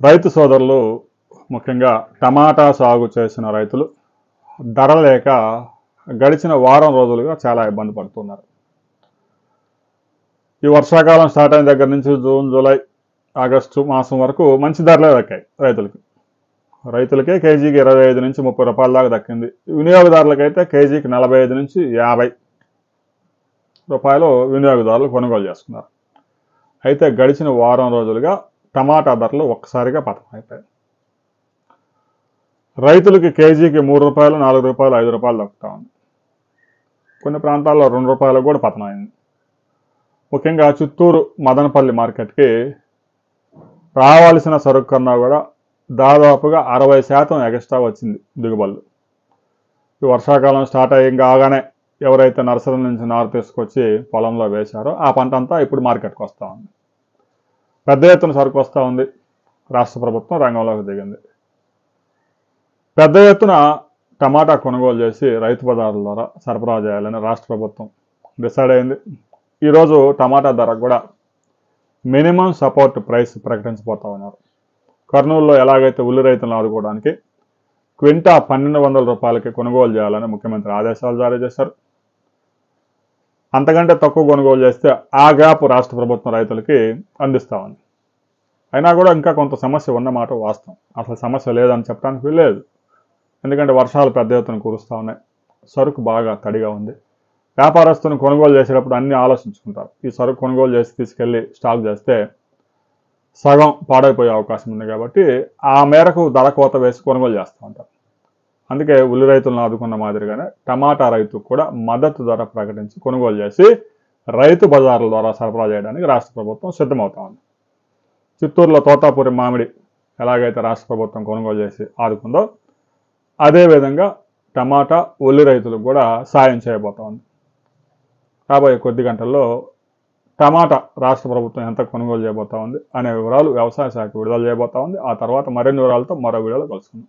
రైతు సోదరులు ముఖ్యంగా టమాటా సాగు చేసిన రైతులు ధర లేక గడిచిన వారం రోజులుగా చాలా ఇబ్బంది పడుతున్నారు. ఈ వర్షాకాలం స్టార్ట్ అయిన దగ్గర నుంచి జూన్, జూలై, ఆగస్టు మాసం వరకు మంచి ధరలే దక్కాయి రైతులకే కేజీకి 25 నుంచి 30 రూపాయల దాకా దక్కింది. వినియోగదారులకైతే కేజీకి 45 నుంచి 50 రూపాయలు వినియోగదారులు కొనుగోలు చేసుకున్నారు. అయితే గడిచిన వారం రోజులుగా టమాటా ధరలు ఒక్కసారిగా పతనమైపోయాయి. రైతులకి కేజీకి 3 రూపాయలు, 4 రూపాయలు, 5 రూపాయలు దక్కుతా ఉంది. కొన్ని ప్రాంతాల్లో 2 రూపాయలు కూడా పతనమైంది. ముఖ్యంగా చిత్తూరు మదనపల్లి మార్కెట్కి రావాల్సిన సరుకు కన్నా కూడా దాదాపుగా 60% ఎక్స్ట్రా వచ్చింది దిగుబడులు. ఈ వర్షాకాలం స్టార్ట్ అయ్యి కాగానే ఎవరైతే నర్సరీ నుంచి నారు తీసుకొచ్చి పొలంలో వేశారో ఆ పంట అంతా ఇప్పుడు మార్కెట్కి వస్తూ ఉంది. పెద్ద ఎత్తున సరుకు వస్తూ ఉంది. రాష్ట్ర ప్రభుత్వం రంగంలోకి దిగింది. పెద్ద ఎత్తున టమాటా కొనుగోలు చేసి రైతు బజార్ల ద్వారా సరఫరా చేయాలని రాష్ట్ర ప్రభుత్వం డిసైడ్ అయింది. ఈరోజు టమాటా ధర కూడా మినిమం సపోర్ట్ ప్రైస్ ప్రకటించబోతా ఉన్నారు. కర్నూలులో ఎలాగైతే ఉల్లి రైతులను ఆదుకోవడానికి క్వింటా 1200 రూపాయలకి కొనుగోలు చేయాలని ముఖ్యమంత్రి ఆదేశాలు జారీ చేశారు. అంతకంటే తక్కువ కొనుగోలు చేస్తే ఆ గ్యాప్ రాష్ట్ర ప్రభుత్వం రైతులకి అందిస్తూ ఉంది. అయినా కూడా ఇంకా కొంత సమస్య ఉన్నమాట వాస్తవం. అసలు సమస్య లేదని చెప్పడానికి లేదు. ఎందుకంటే వర్షాలు పెద్ద ఎత్తున కురుస్తూ ఉన్నాయి. సరుకు బాగా తడిగా ఉంది. వ్యాపారస్తులను కొనుగోలు చేసేటప్పుడు అన్నీ ఆలోచించుకుంటారు. ఈ సరుకు కొనుగోలు చేసి తీసుకెళ్ళి స్టాక్ చేస్తే సగం పాడైపోయే అవకాశం ఉంది కాబట్టి ఆ మేరకు ధర కోత వేసి కొనుగోలు చేస్తూ ఉంటారు. అందుకే ఉల్లి రైతులను ఆదుకున్న మాదిరిగానే టమాటా రైతుకు కూడా మద్దతు ధర ప్రకటించి కొనుగోలు చేసి రైతు బజార్ల ద్వారా సరఫరా చేయడానికి రాష్ట్ర ప్రభుత్వం సిద్ధమవుతా ఉంది. చిత్తూరులో తోతాపురి మామిడి ఎలాగైతే రాష్ట్ర ప్రభుత్వం కొనుగోలు చేసి ఆదుకుందో అదేవిధంగా టమాటా ఉల్లి రైతులకు కూడా సాయం చేయబోతా ఉంది. రాబోయే కొద్ది గంటల్లో టమాటా రాష్ట్ర ప్రభుత్వం ఎంత కొనుగోలు చేయబోతా ఉంది అనే వివరాలు వ్యవసాయ శాఖ విడుదల చేయబోతా ఉంది. ఆ తర్వాత మరిన్ని వివరాలతో మరో వీడియోలో కలుసుకుందాం.